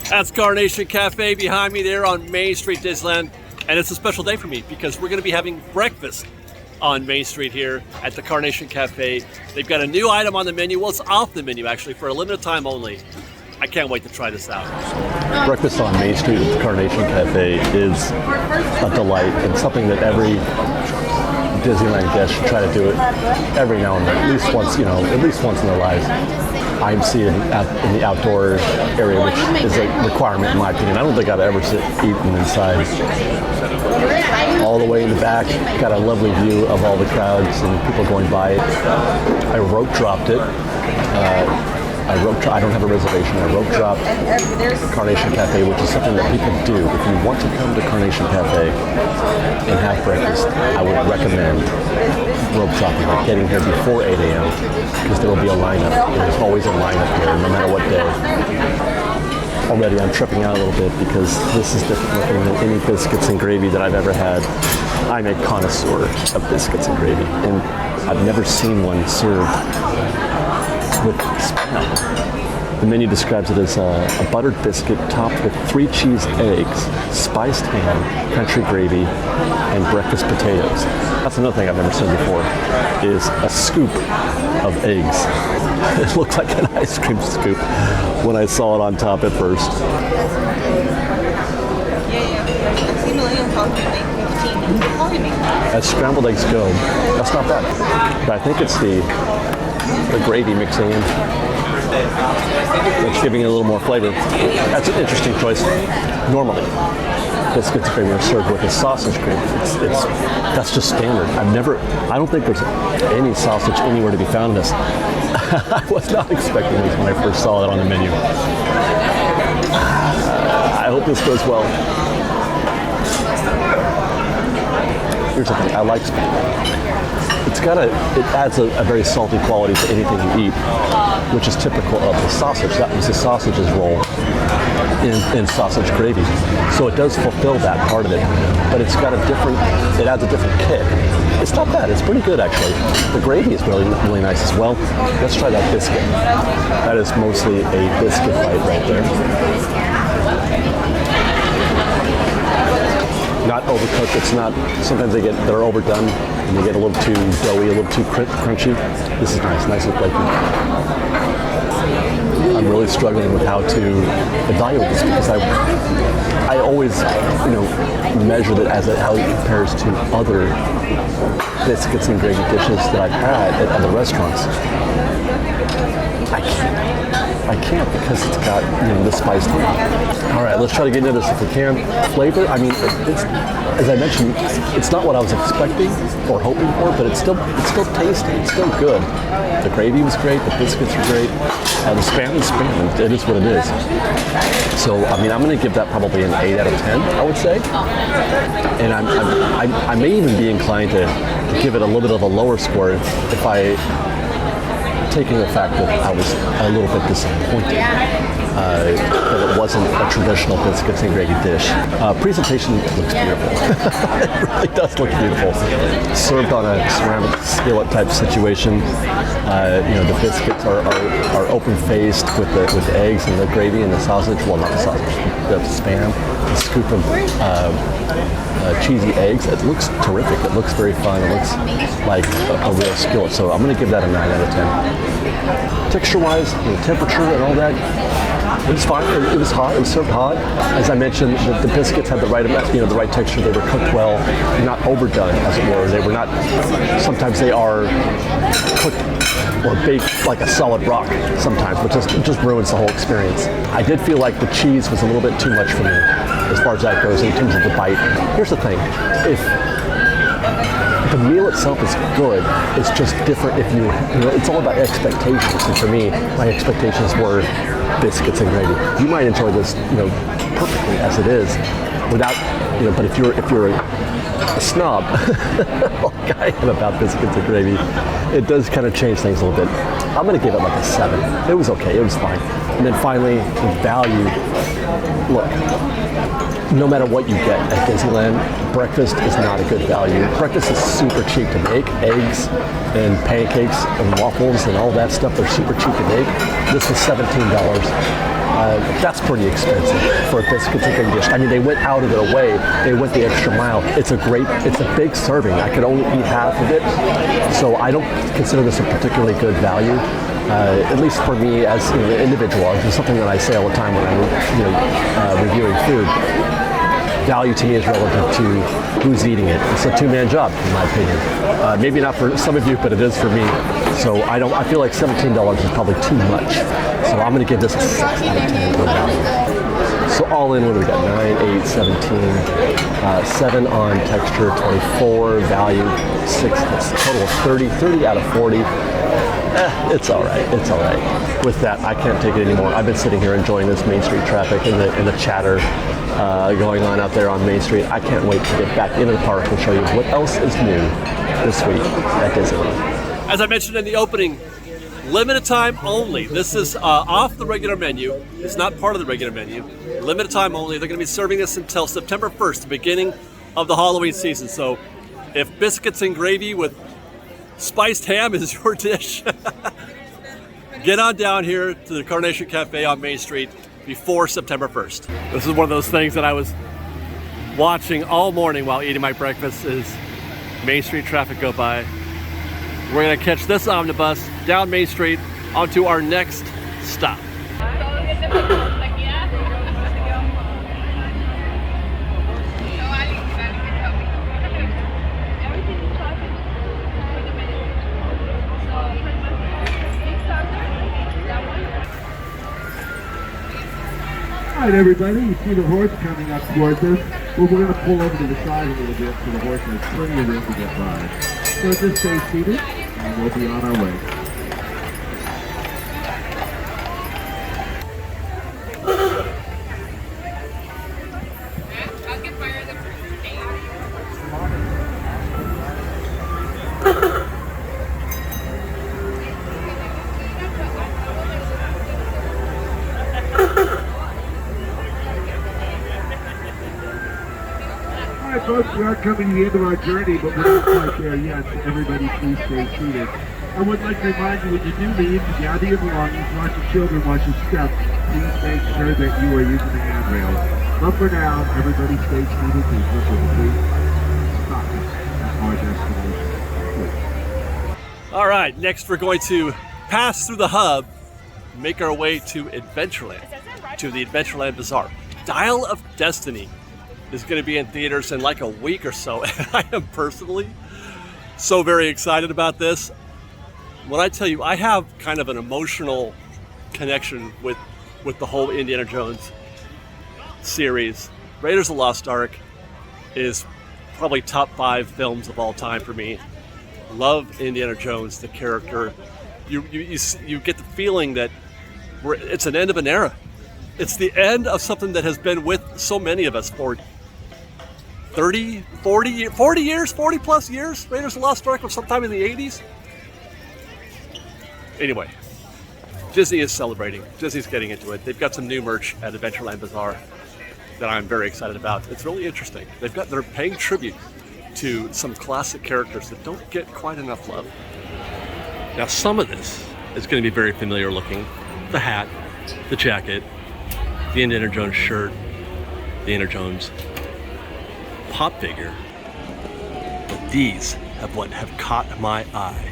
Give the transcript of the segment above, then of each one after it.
That's Carnation Cafe behind me there on Main Street, Disneyland. And it's a special day for me because we're going to be having breakfast on Main Street here at the Carnation Cafe. They've got a new item on the menu. Well, it's off the menu actually for a limited time only. I can't wait to try this out. Breakfast on Main Street at the Carnation Cafe is a delight and something that every Disneyland guest should try to do it every now and then, at least once in their lives. IMC in the outdoor area, which is a requirement in my opinion. I don't think I've ever eaten inside. All the way in the back, got a lovely view of all the crowds and people going by. I rope dropped it. I don't have a reservation. I rope dropped Carnation Cafe, which is something that people do. If you want to come to Carnation Cafe and have breakfast, I would recommend rope dropping, like getting here before 8 a.m. because there will be a lineup. There's always a lineup here, no matter what day. Already I'm tripping out a little bit because this is different looking than any biscuits and gravy that I've ever had. I'm a connoisseur of biscuits and gravy, and I've never seen one served with spam. The menu describes it as a buttered biscuit topped with 3 cheese eggs, spiced ham, country gravy, and breakfast potatoes. That's another thing I've never seen before, is a scoop of eggs. It looked like an ice cream scoop when I saw it on top at first. As scrambled eggs go, that's not bad. But I think it's the gravy mixing in. It's giving it a little more flavor. That's an interesting choice. Normally, biscuits and gravy are served with a sausage gravy. That's just standard. I don't think there's any sausage anywhere to be found in this. I was not expecting this when I first saw it on the menu. I hope this goes well. Here's the thing, I like spam. It adds a very salty quality to anything you eat, which is typical of the sausage. That was the sausage's role in sausage gravy. So it does fulfill that part of it, but it adds a different kick. It's not bad, it's pretty good actually. The gravy is really, really nice as well. Let's try that biscuit. That is mostly a biscuit bite right there. Not overcooked. It's not. Sometimes they're overdone and they get a little too doughy, a little too crunchy. This is nice and flaky. I'm really struggling with how to evaluate this because I always, measure that as how it compares to other biscuits and gravy dishes that I've had at other restaurants. I can't because it's got the spice to it. All right, let's try to get into this if we can. Flavor, I mean, as I mentioned, it's not what I was expecting or hoping for, but it's still tasty. It's still good. The gravy was great. The biscuits were great. The spam is spam. It is what it is. So, I mean, I'm going to give that probably an 8 out of 10, I would say. And I may even be inclined to give it a little bit of a lower score if taking the fact that I was a little bit disappointed that it wasn't a traditional biscuits and gravy dish. Presentation looks beautiful. It really does look beautiful. Served on a ceramic skillet type situation. The biscuits are open-faced with the eggs and the gravy and the sausage. Well, not the sausage, the spam, a scoop of cheesy eggs. It looks terrific. It looks very fun. It looks like a real skillet. So I'm going to give that a 9 out of 10. Texture-wise, the temperature and all that, it was fine. It was hot. It was served hot. As I mentioned, the biscuits had the right amount, the right texture. They were cooked well, not overdone, as it were. They were not. Sometimes they are cooked or baked like a solid rock. Sometimes, which just ruins the whole experience. I did feel like the cheese was a little bit too much for me, as far as that goes in terms of the bite. Here's the thing: if the meal itself is good, it's just different if it's all about expectations. And for me, my expectations were biscuits and gravy. You might enjoy this, perfectly as it is, without, but if you're a snob, like I am about biscuits and gravy, it does kind of change things a little bit. I'm going to give it like a 7. It was okay. It was fine. And then finally, the value. Look, no matter what you get at Disneyland, breakfast is not a good value. Breakfast is super cheap to make. Eggs and pancakes and waffles and all that stuff, they're super cheap to make. This was $17. That's pretty expensive for a biscuits and gravy dish. I mean, they went out of their way. They went the extra mile. It's a big serving. I could only eat half of it, so I don't consider this a particularly good value. At least for me as an individual. It's something that I say all the time when I'm reviewing food. Value to me is relative to who's eating it. It's a two-man job, in my opinion. Maybe not for some of you, but it is for me. So I feel like $17 is probably too much. So I'm going to give this a 6 out of 10 for value. So all in, what do we got? 9, 8, 17, 7 on texture, 24, value, 6, that's a total of 30 out of 40. It's all right. It's all right. With that, I can't take it anymore. I've been sitting here enjoying this Main Street traffic and the chatter going on out there on Main Street. I can't wait to get back into the park and show you what else is new this week at Disneyland. As I mentioned in the opening, limited time only. This is off the regular menu. It's not part of the regular menu. Limited time only. They're going to be serving this until September 1st, the beginning of the Halloween season. So if biscuits and gravy with spiced ham is your dish, get on down here to the Carnation Cafe on Main Street before September 1st. This is one of those things that I was watching all morning while eating my breakfast is Main Street traffic go by. We're gonna catch this omnibus down Main Street onto our next stop. All right, everybody, you see the horse coming up towards us. Well, we're going to pull over to the side a little bit so the horse has plenty of room to get by. So just stay seated, and we'll be on our way. Folks, we are coming to the end of our journey, but we're not quite there yet, so everybody please stay seated. I would like to remind you, when you do leave, to gather your belongings, watch your children, watch your steps. Please make sure that you are using the handrails. But for now, everybody stay seated because this will be stopping at our destination. All right, next we're going to pass through the hub, make our way to Adventureland, to the Adventureland Bazaar. Dial of Destiny is going to be in theaters in like a week or so, and I am personally so very excited about this. When I tell you, I have kind of an emotional connection with the whole Indiana Jones series. Raiders of the Lost Ark is probably top 5 films of all time for me. Love Indiana Jones, the character. You get the feeling that it's an end of an era. It's the end of something that has been with so many of us for 30 plus years. Raiders of the Lost Ark was sometime in the 80s. Anyway, Disney is celebrating. Disney's getting into it. They've got some new merch at Adventureland Bazaar that I'm very excited about. It's really interesting. They're paying tribute to some classic characters that don't get quite enough love. Now, some of this is going to be very familiar looking. The hat, the jacket, the Indiana Jones shirt, the Indiana Jones pop figure. But these have caught my eye.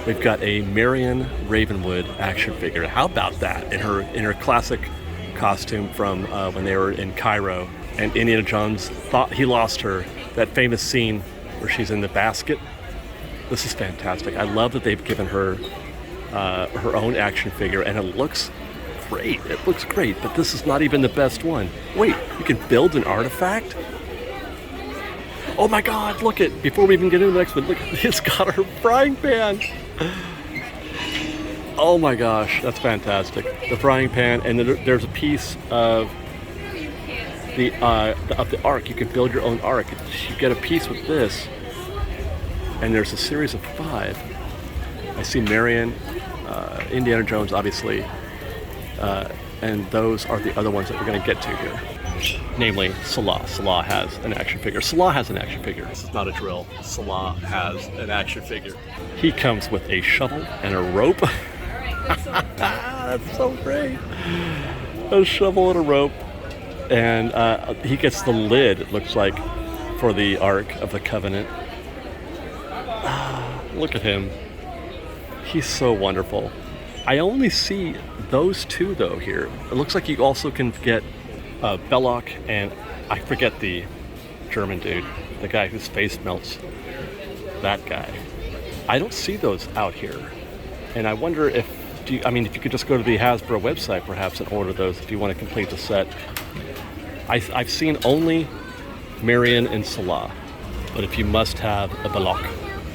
We've got a Marion Ravenwood action figure. How about that? In her classic costume from when they were in Cairo, and Indiana Jones thought he lost her. That famous scene where she's in the basket. This is fantastic. I love that they've given her her own action figure, and it looks great. It looks great, but this is not even the best one. Wait, you can build an artifact? Oh my God, look it. Before we even get into the next one, look, it's got her frying pan. Oh my gosh, that's fantastic. The frying pan, and then there's a piece of the ark. You can build your own ark. You get a piece with this, and there's a series of 5. I see Marion, Indiana Jones, obviously, and those are the other ones that we're going to get to here. Namely, Salah. Salah has an action figure. Salah has an action figure. This is not a drill. Salah has an action figure. He comes with a shovel and a rope. That's so great. a shovel and a rope, and he gets the lid, it looks like, for the Ark of the Covenant. Look at him. He's so wonderful. I only see those two, though, here. It looks like you also can get Belloc, and I forget the German dude, the guy whose face melts. That guy. I don't see those out here. And I wonder if, if you could just go to the Hasbro website, perhaps, and order those if you want to complete the set. I've seen only Marion and Salah, but if you must have a Belloc,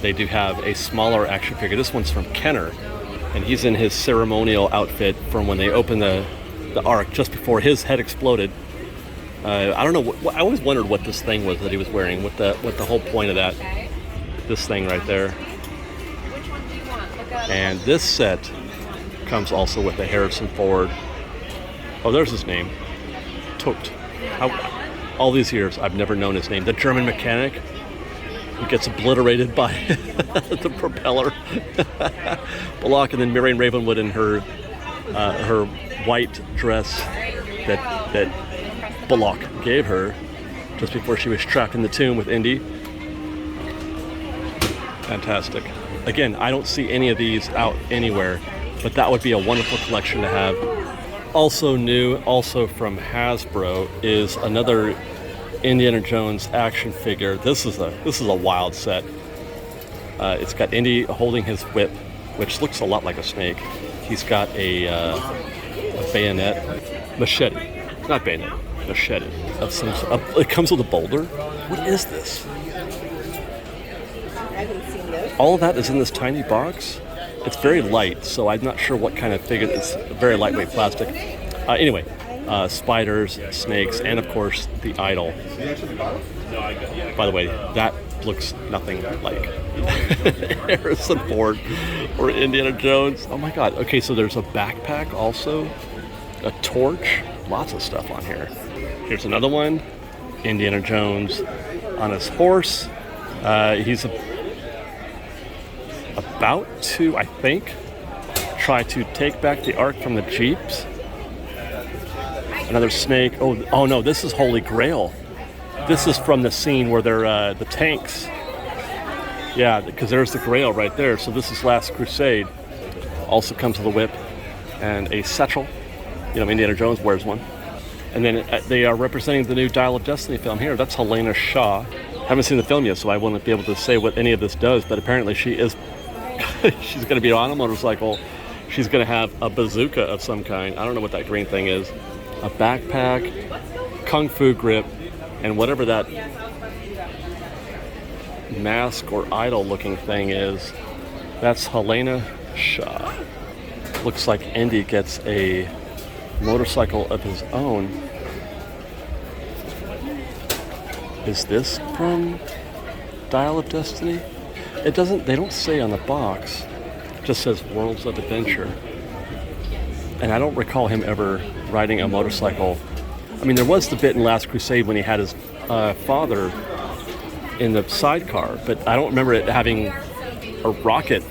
they do have a smaller action figure. This one's from Kenner, and he's in his ceremonial outfit from when they opened the Ark just before his head exploded. I don't know. I always wondered what this thing was that he was wearing. What the whole point of that? This thing right there. And this set comes also with a Harrison Ford. Oh, there's his name. Todt. All these years, I've never known his name. The German mechanic who gets obliterated by the propeller. Belloc, and then Marion Ravenwood in her white dress that Belloc gave her just before she was trapped in the tomb with Indy. Fantastic. Again, I don't see any of these out anywhere, but that would be a wonderful collection to have. Also new, also from Hasbro, is another Indiana Jones action figure. This is a wild set. It's got Indy holding his whip, which looks a lot like a snake. He's got a machete, not bayonet, machete. It comes with a boulder. What is this? All of that is in this tiny box. It's very light, so I'm not sure what kind of figure. It's very lightweight plastic. Anyway, spiders, snakes, and of course the idol. By the way, that looks nothing like Harrison Ford or Indiana Jones. Oh my God. Okay, so there's a backpack also, a torch, lots of stuff on here. Here's another one, Indiana Jones on his horse. He's about to, I think, try to take back the Ark from the Jeeps. Another snake. Oh no, this is Holy Grail. This is from the scene where they're the tanks. Yeah, because there's the Grail right there. So this is Last Crusade. Also comes with a whip and a satchel. Indiana Jones wears one. And then they are representing the new Dial of Destiny film here. That's Helena Shaw. Haven't seen the film yet, so I wouldn't be able to say what any of this does, but apparently she is she's going to be on a motorcycle. She's going to have a bazooka of some kind. I don't know what that green thing is. A backpack, kung fu grip, and whatever that mask or idol looking thing is. That's Helena Shaw. Looks like Indy gets a motorcycle of his own. Is this from Dial of Destiny? They don't say on the box. It just says Worlds of Adventure. And I don't recall him ever riding a motorcycle. There was the bit in Last Crusade when he had his father in the sidecar, but I don't remember it having a rocket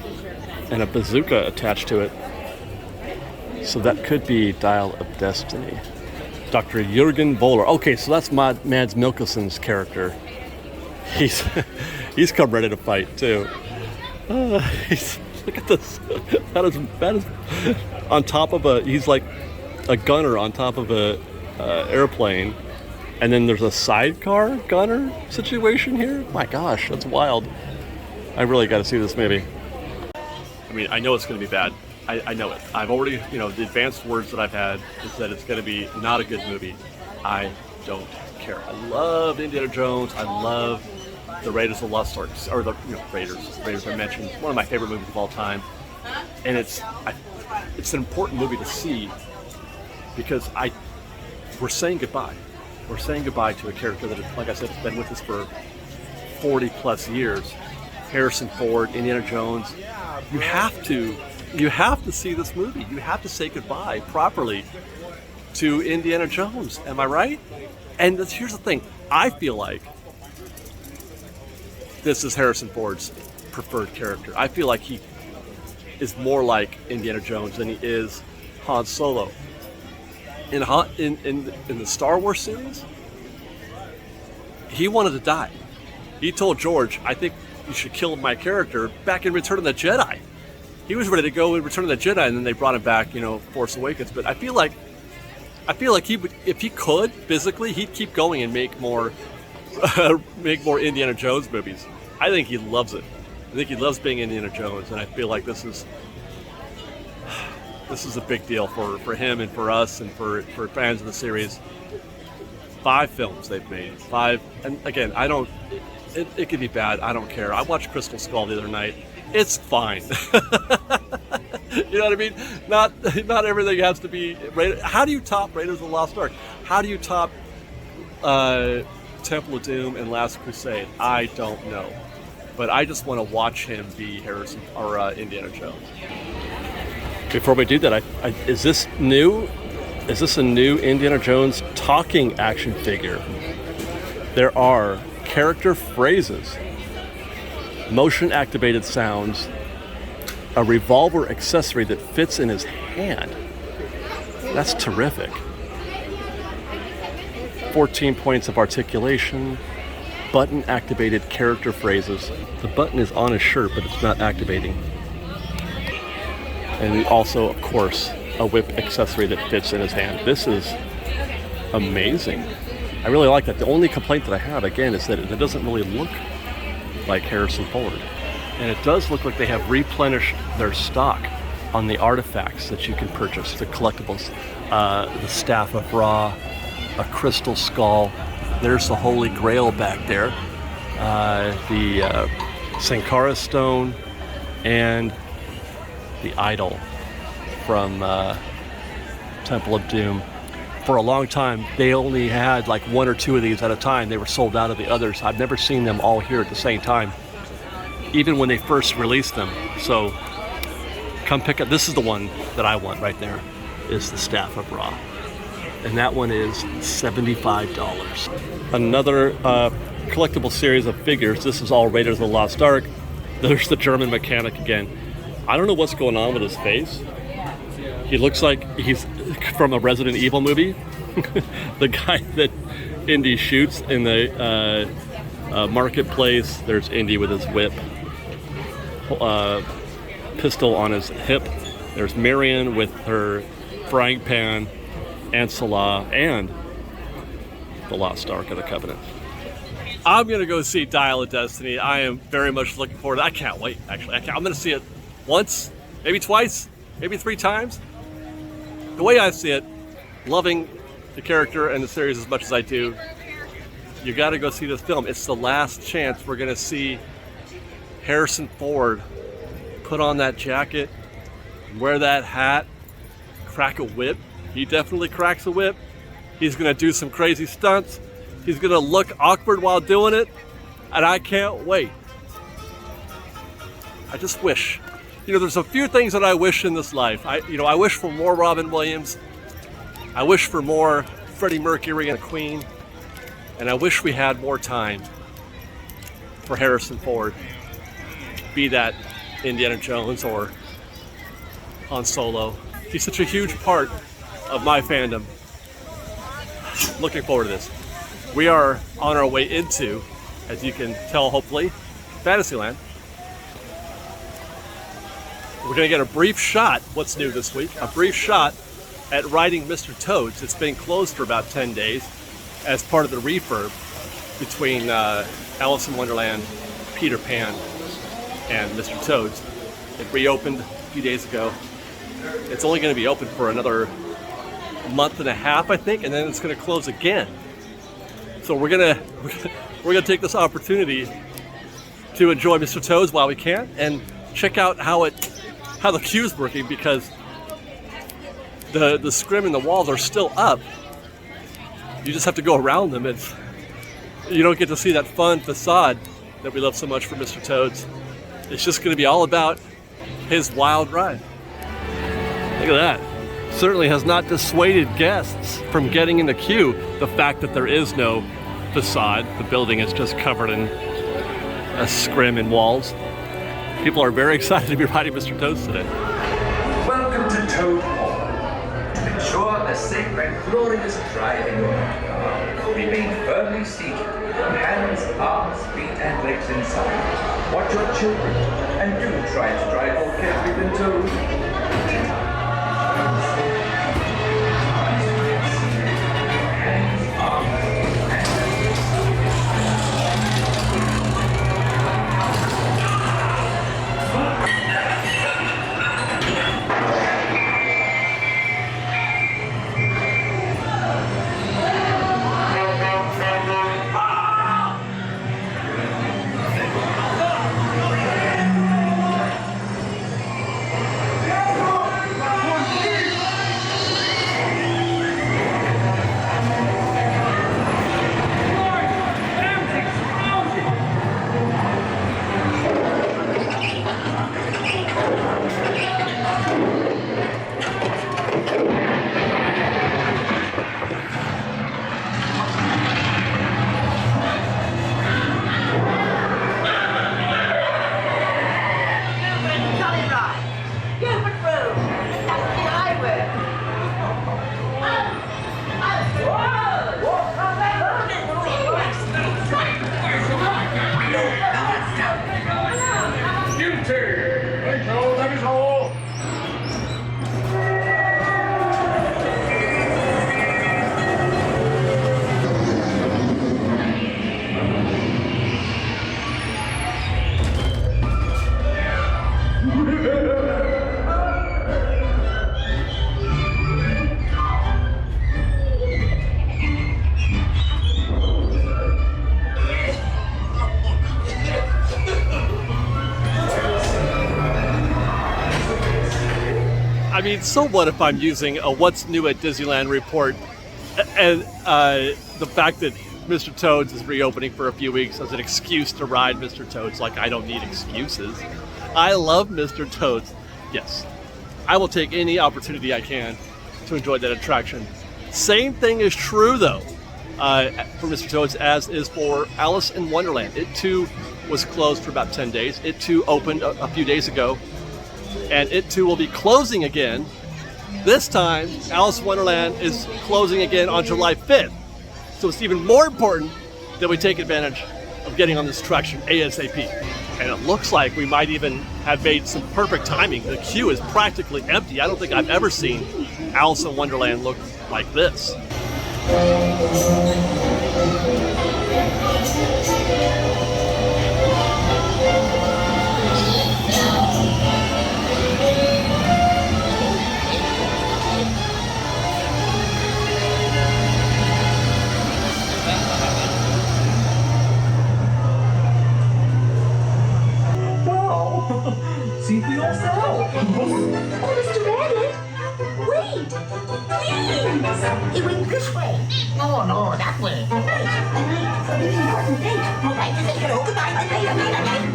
and a bazooka attached to it. So that could be Dial of Destiny. Dr. Jürgen Voller. Okay, so that's Mads Mikkelsen's character. He's come ready to fight too. Look at this. That is on top of he's like a gunner on top of a airplane, and then there's a sidecar gunner situation here. My gosh, that's wild. I really got to see this movie. I know it's going to be bad. I know it. I've already, the advanced words that I've had is that it's going to be not a good movie. I don't care. I love Indiana Jones. I love the Raiders of the Lost Ark, or the Raiders I mentioned. One of my favorite movies of all time. And it's an important movie to see because we're saying goodbye. We're saying goodbye to a character that, like I said, has been with us for 40 plus years. Harrison Ford, Indiana Jones. You have to see this movie. You have to say goodbye properly to Indiana Jones. Am I right? And here's the thing. I feel like this is Harrison Ford's preferred character. I feel like he is more like Indiana Jones than he is Han Solo. in the Star Wars series, he wanted to die. He told George, "I think you should kill my character," back in Return of the Jedi. He was ready to go in Return of the Jedi, and then they brought him back, Force Awakens. But I feel like he would, if he could physically, he'd keep going and make more Indiana Jones movies. I think he loves it. I think he loves being Indiana Jones, and I feel like this is a big deal for him and for us and for fans of the series. 5 films they've made. 5, and again, it could be bad. I don't care. I watched Crystal Skull the other night. It's fine. You know what I mean? Not everything has to be rated. How do you top Raiders of the Lost Ark? How do you top Temple of Doom and Last Crusade? I don't know. But I just want to watch him be Harrison or Indiana Jones. Before we do that, is this new? Is this a new Indiana Jones talking action figure? There are character phrases, motion activated sounds, a revolver accessory that fits in his hand. That's terrific. 14 points of articulation, button activated character phrases. The button is on his shirt, but it's not activating. And also, of course, a whip accessory that fits in his hand. This is amazing. I really like that. The only complaint that I have, again, is that it doesn't really look like Harrison Ford. And it does look like they have replenished their stock on the artifacts that you can purchase, the collectibles. The Staff of Ra, a crystal skull. There's the Holy Grail back there. The Sankara stone and the idol from Temple of Doom. For a long time, they only had like 1 or 2 of these at a time. They were sold out of the others. I've never seen them all here at the same time, even when they first released them. So come pick up. This is the one that I want right there, is the Staff of Ra. And that one is $75. Another collectible series of figures. This is all Raiders of the Lost Ark. There's the German mechanic again. I don't know what's going on with his face. He looks like he's from a Resident Evil movie. The guy that Indy shoots in the marketplace. There's Indy with his whip. Pistol on his hip. There's Marion with her frying pan and Salah and the Lost Ark of the Covenant. I'm going to go see Dial of Destiny. I am very much looking forward to it. I can't wait, actually. I'm going to see it once, maybe twice, maybe 3 times. The way I see it, loving the character and the series as much as I do, you got to go see this film. It's the last chance we're going to see Harrison Ford put on that jacket, wear that hat, crack a whip. He definitely cracks a whip. He's going to do some crazy stunts. He's going to look awkward while doing it, and I can't wait. I just wish. There's a few things that I wish in this life. I wish for more Robin Williams. I wish for more Freddie Mercury and Queen. And I wish we had more time for Harrison Ford. Be that Indiana Jones or Han Solo. He's such a huge part of my fandom. Looking forward to this. We are on our way into, as you can tell hopefully, Fantasyland. We're going to get a brief shot, what's new this week, a brief shot at riding Mr. Toads. It's been closed for about 10 days as part of the refurb between Alice in Wonderland, Peter Pan, and Mr. Toads. It reopened a few days ago. It's only going to be open for another month and a half, I think, and then it's going to close again. So we're gonna take this opportunity to enjoy Mr. Toads while we can, and check out how the queue's working, because the scrim and the walls are still up. You just have to go around them, and you don't get to see that fun facade that we love so much for Mr. Toads. It's just going to be all about his wild ride. Look at that. Certainly has not dissuaded guests from getting in the queue. The fact that there is no facade, the building is just covered in a scrim and walls. People are very excited to be riding Mr. Toads today. Welcome to Toad Hall. To ensure a safe and glorious drive in your car. Remain firmly seated, hands, arms, feet, and legs inside. Watch your children, and do try to drive more carefully than told. I mean, so what if I'm using a What's New at Disneyland report and the fact that Mr. Toad's is reopening for a few weeks as an excuse to ride Mr. Toad's? Like, I don't need excuses. I love Mr. Toad's. Yes, I will take any opportunity I can to enjoy that attraction. Same thing is true, though, for Mr. Toad's as is for Alice in Wonderland. It, too, was closed for about 10 days. It, too, opened a few days ago. And it too will be closing again. This time, Alice in Wonderland is closing again on July 5th. So it's even more important that we take advantage of getting on this attraction ASAP. And it looks like we might even have made some perfect timing. The queue is practically empty. I don't think I've ever seen Alice in Wonderland look like this. See for yourself. Oh, Mr. Rabbit, wait, please. It went this way. Oh, no, that way. Tonight, for the important date. All right, hello, goodbye, goodbye.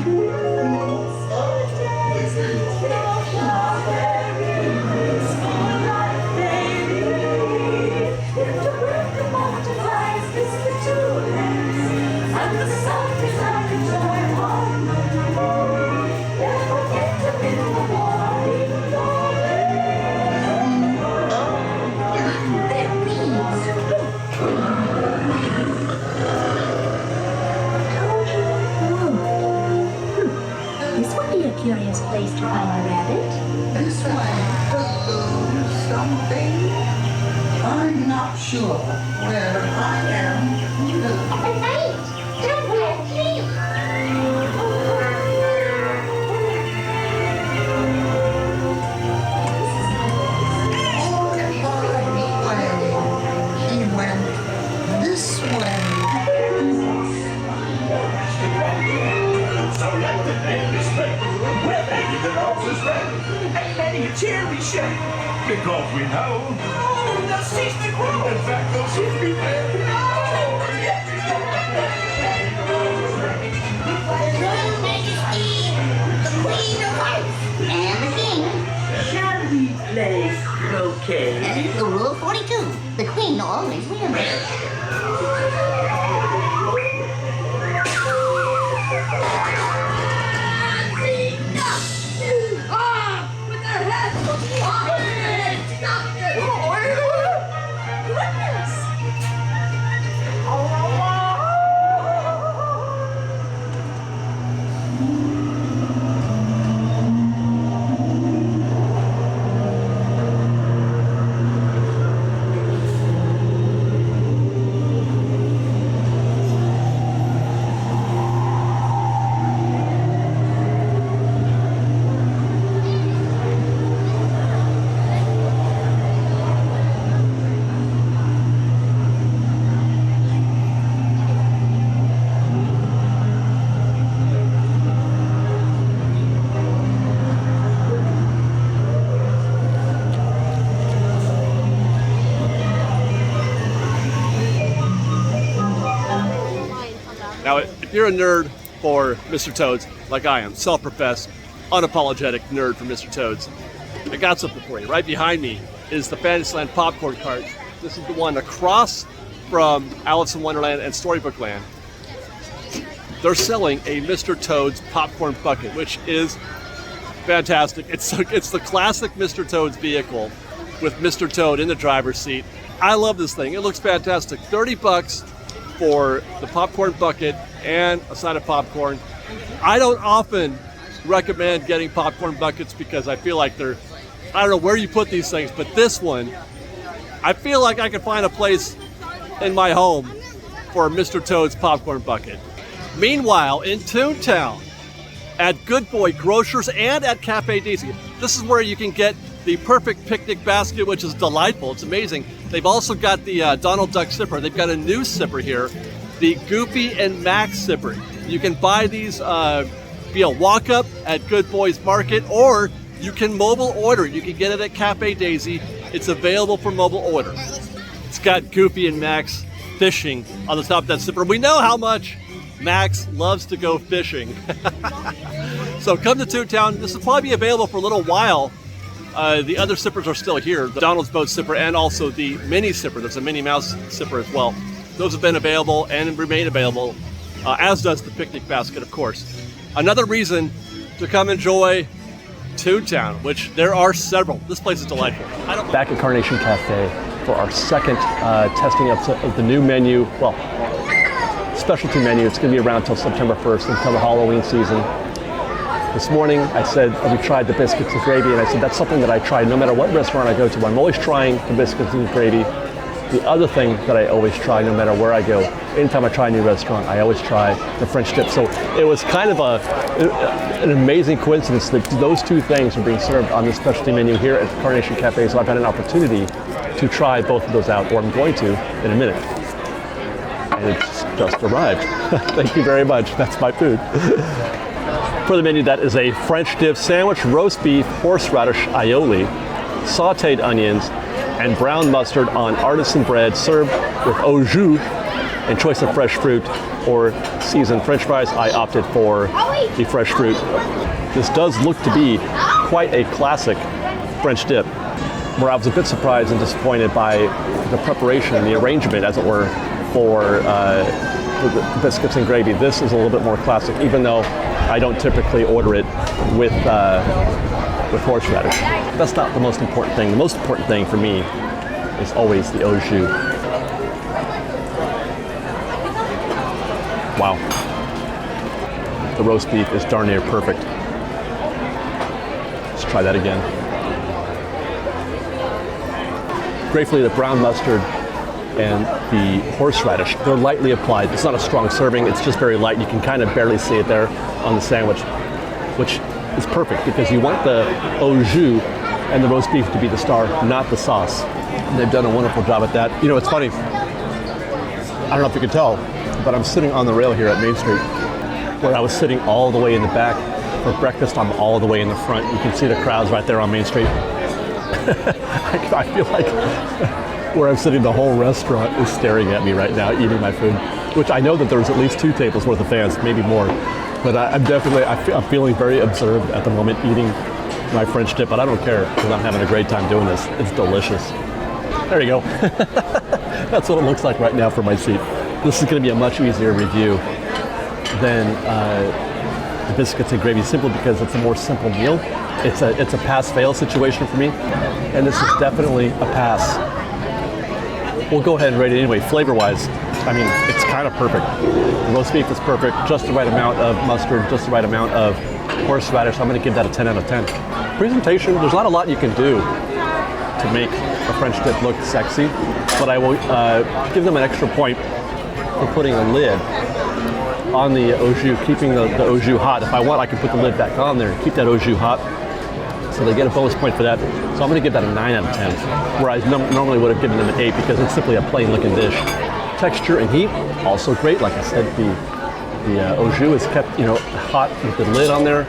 This would be a curious place to find a rabbit. This way. Something. I'm not sure where I am. Wait, don't let me. He went this way. We're making the noses red. Ain't letting a chair be shake. Because we know. Oh, they'll cease to grow. In fact, they'll soon be dead. Her Majesty, the Queen of Hearts, and the King. Shall we play croquet? The rule 42, the Queen always wins. Now, if you're a nerd for Mr. Toads, like I am, self-professed, unapologetic nerd for Mr. Toads, I got something for you. Right behind me is the Fantasyland popcorn cart. This is the one across from Alice in Wonderland and Storybook Land. They're selling a Mr. Toad's popcorn bucket, which is fantastic. It's the classic Mr. Toad's vehicle with Mr. Toad in the driver's seat. I love this thing. It looks fantastic. $30 for the popcorn bucket and a side of popcorn. I don't often recommend getting popcorn buckets because I feel like they're, I don't know where you put these things, but this one, I feel like I could find a place in my home for a Mr. Toad's popcorn bucket. Meanwhile, in Toontown, at Good Boy Grocers and at Cafe Daisy, this is where you can get the perfect picnic basket, which is delightful. It's amazing. They've also got the Donald Duck sipper. They've got a new sipper here, the Goofy and Max sipper. You can buy these via walk-up at Good Boys Market, or you can mobile order. You can get it at Cafe Daisy. It's available for mobile order. It's got Goofy and Max fishing on the top of that sipper. We know how much Max loves to go fishing. So come to Toontown. This will probably be available for a little while. The other sippers are still here, the Donald's Boat sipper and also the mini sipper. There's a Minnie Mouse sipper as well. Those have been available and remain available, as does the picnic basket, of course. Another reason to come enjoy Toontown, which there are several. This place is delightful. Back at Carnation Cafe for our second testing of the new menu. Well, specialty menu. It's going to be around until September 1st, until the Halloween season. This morning I said we tried the biscuits and gravy, and I said that's something that I try no matter what restaurant I go to. I'm always trying the biscuits and gravy. The other thing that I always try no matter where I go, anytime I try a new restaurant, I always try the French dip. So it was kind of an amazing coincidence that those two things are being served on this specialty menu here at Carnation Cafe. So I've had an opportunity to try both of those out, or I'm going to in a minute. And it's just arrived. Thank you very much. That's my food. For the menu, that is a French dip sandwich, roast beef, horseradish aioli, sauteed onions, and brown mustard on artisan bread, served with au jus and choice of fresh fruit or seasoned French fries. I opted for the fresh fruit. This does look to be quite a classic French dip, where I was a bit surprised and disappointed by the preparation and the arrangement, as it were, for the biscuits and gravy. This is a little bit more classic, even though I don't typically order it with horseradish. That's not the most important thing. The most important thing for me is always the au jus. Wow. The roast beef is darn near perfect. Let's try that again. Gratefully, the brown mustard and the horseradish, they're lightly applied. It's not a strong serving, it's just very light. You can kind of barely see it there on the sandwich, which is perfect because you want the au jus and the roast beef to be the star, not the sauce. And they've done a wonderful job at that. You know, it's funny, I don't know if you can tell, but I'm sitting on the rail here at Main Street, where I was sitting all the way in the back. For breakfast, I'm all the way in the front. You can see the crowds right there on Main Street. I feel like where I'm sitting, the whole restaurant is staring at me right now, eating my food, which I know that there's at least 2 tables worth of fans, maybe more. But I'm feeling very observed at the moment, eating my French dip, but I don't care because I'm having a great time doing this. It's delicious. There you go. That's what it looks like right now for my seat. This is going to be a much easier review than the biscuits and gravy, simply because it's a more simple meal. It's a pass-fail situation for me, and this is definitely a pass. We'll go ahead and rate it anyway. Flavor-wise, I mean, it's kind of perfect. The roast beef is perfect, just the right amount of mustard, just the right amount of horseradish. I'm going to give that a 10 out of 10. Presentation, there's not a lot you can do to make a French dip look sexy, but I will give them an extra point for putting a lid on the au jus, keeping the au jus hot. If I want, I can put the lid back on there and keep that au jus hot. So they get a bonus point for that. So I'm going to give that a 9 out of 10, where I normally would have given them an 8 because it's simply a plain looking dish. Texture and heat, also great. Like I said, the au jus is kept hot with the lid on there.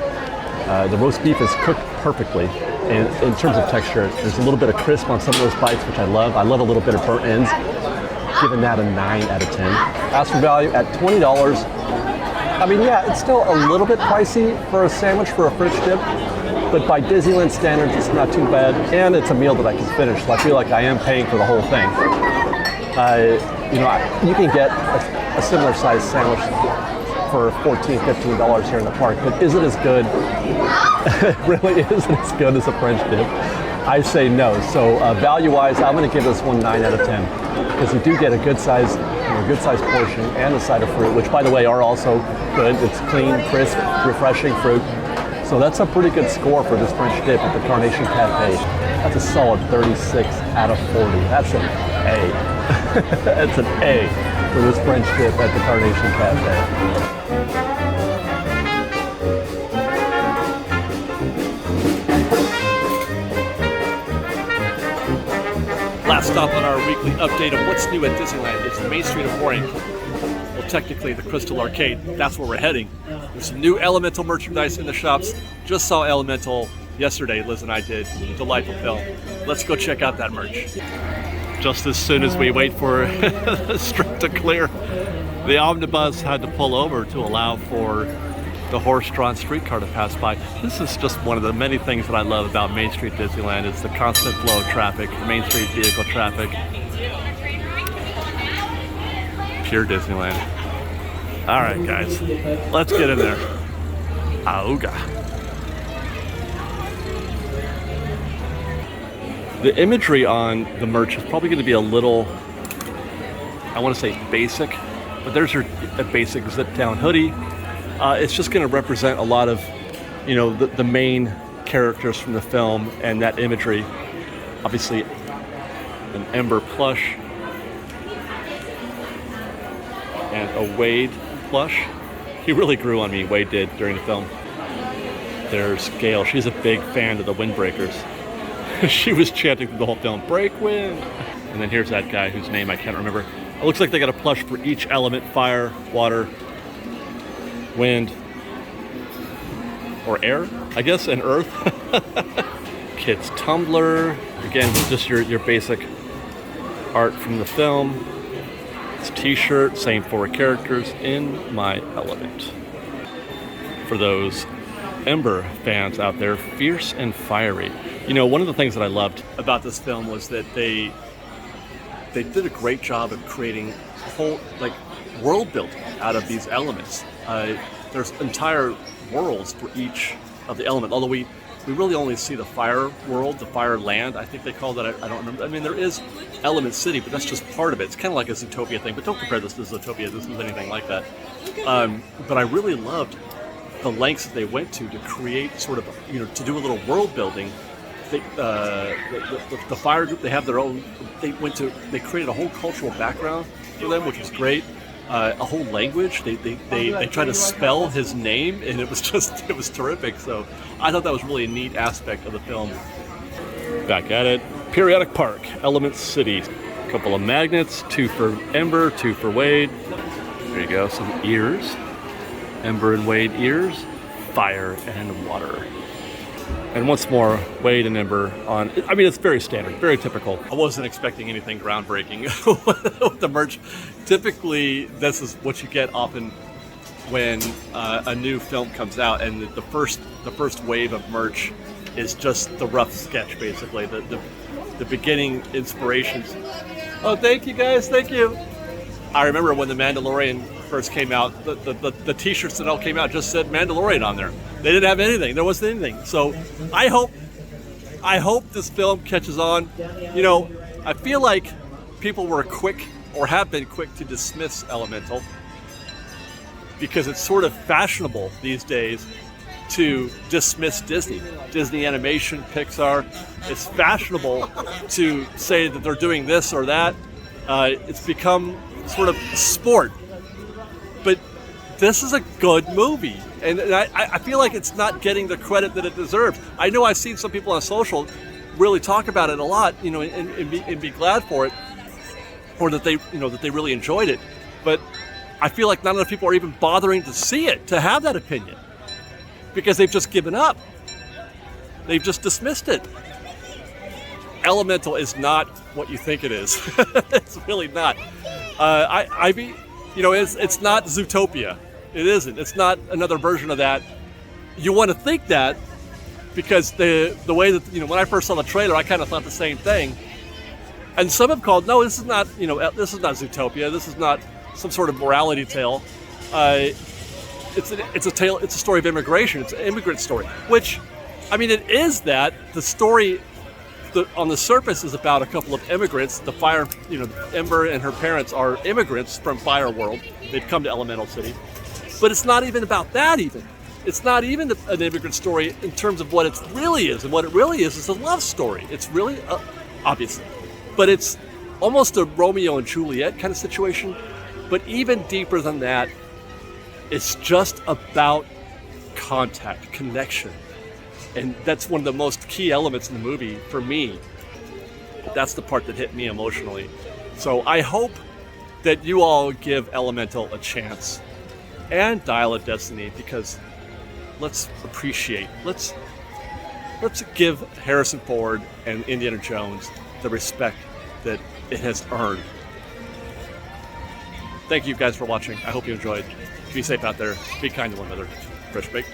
The roast beef is cooked perfectly. And in terms of texture, there's a little bit of crisp on some of those bites, which I love. I love a little bit of burnt ends. giving that a 9 out of 10. As for value, at $20, I mean, yeah, it's still a little bit pricey for a sandwich for a French dip, but by Disneyland standards, it's not too bad, and it's a meal that I can finish, so I feel like I am paying for the whole thing. You know, you can get a similar sized sandwich for $14, $15 here in the park, but is it as good? It really isn't as good as a French dip. I say no. So value-wise, I'm going to give this one 9 out of 10 because you do get a good size, portion and a side of fruit, which by the way are also good. It's clean, crisp, refreshing fruit. So that's a pretty good score for this French dip at the Carnation Cafe. That's a solid 36 out of 40. That's an A. That's an A for this French dip at the Carnation Cafe. Last stop on our weekly update of what's new at Disneyland is the Main Street Emporium. Well, technically the Crystal Arcade. That's where we're heading. There's some new Elemental merchandise in the shops. Just saw Elemental yesterday, Liz and I did. Delightful film. Let's go check out that merch. Just as soon as we wait for the strip to clear, the omnibus had to pull over to allow for the horse-drawn streetcar to pass by. This is just one of the many things that I love about Main Street Disneyland is the constant flow of traffic, Main Street vehicle traffic. Pure Disneyland. All right, guys, let's get in there. Auga. The imagery on the merch is probably going to be a little, I want to say basic, but there's a basic zip-down hoodie. It's just going to represent a lot of, you know, the main characters from the film and that imagery. Obviously, an Ember plush and a Wade plush. He really grew on me, Wade did, during the film. There's Gail. She's a big fan of the Windbreakers. She was chanting through the whole film, "Break wind!" And then here's that guy whose name I can't remember. It looks like they got a plush for each element: fire, water, wind, or air, I guess, and earth. Kids tumbler, again, just your basic art from the film. It's t-shirt, same 4 characters, in my element. For those Ember fans out there, fierce and fiery. You know, one of the things that I loved about this film was that they did a great job of creating whole, like, world building out of these elements. There's entire worlds for each of the elements, although we really only see the fire world, the fire land, I think they call that. I don't remember. I mean, there is Element City, but that's just part of it. It's kind of like a Zootopia thing, but don't compare this to Zootopia. This isn't anything like that. But I really loved the lengths that they went to create sort of, you know, to do a little world building. The fire group, they have their own, they created a whole cultural background for them, which was great. A whole language. They tried to spell his name, and it was terrific. So I thought that was really a neat aspect of the film. Back at it, Periodic Park, Element City. A couple of magnets, 2 for Ember, 2 for Wade. There you go, some ears. Ember and Wade ears, fire and water. And once more, Wade and Ember on, I mean, it's very standard, very typical. I wasn't expecting anything groundbreaking with the merch. Typically, this is what you get often when a new film comes out, and the first wave of merch is just the rough sketch, basically, the beginning inspirations. Oh, thank you guys, thank you. I remember when The Mandalorian first came out, the t-shirts that all came out just said Mandalorian on there. They didn't have anything. There wasn't anything. So I hope this film catches on. You know, I feel like people were quick, or have been quick, to dismiss Elemental because it's sort of fashionable these days to dismiss Disney Animation, Pixar. It's fashionable to say that they're doing this or that. It's become sort of sport. But this is a good movie, and I feel like it's not getting the credit that it deserves. I know I've seen some people on social really talk about it a lot, you know, and be glad for it, or that they really enjoyed it. But I feel like not enough people are even bothering to see it, to have that opinion, because they've just given up. They've just dismissed it. Elemental is not what you think it is. It's really not. It's not Zootopia. It isn't. It's not another version of that. You want to think that because the way that, when I first saw the trailer, I kind of thought the same thing. And some have called, no, this is not, this is not Zootopia. This is not some sort of morality tale. It's a tale. It's a story of immigration. It's an immigrant story, which, it is that. The story on the surface is about a couple of immigrants. The Fire, Ember and her parents are immigrants from Fire World. They've come to Elemental City. But it's not even about that even. It's not even an immigrant story in terms of what it really is. And what it really is a love story. It's really, obviously. But it's almost a Romeo and Juliet kind of situation. But even deeper than that, it's just about contact, connection. And that's one of the most key elements in the movie for me. That's the part that hit me emotionally. So I hope that you all give Elemental a chance and Dial of Destiny, because let's give Harrison Ford and Indiana Jones the respect that it has earned. Thank you guys for watching. I hope you enjoyed. Be safe out there. Be kind to one another. Fresh Baked.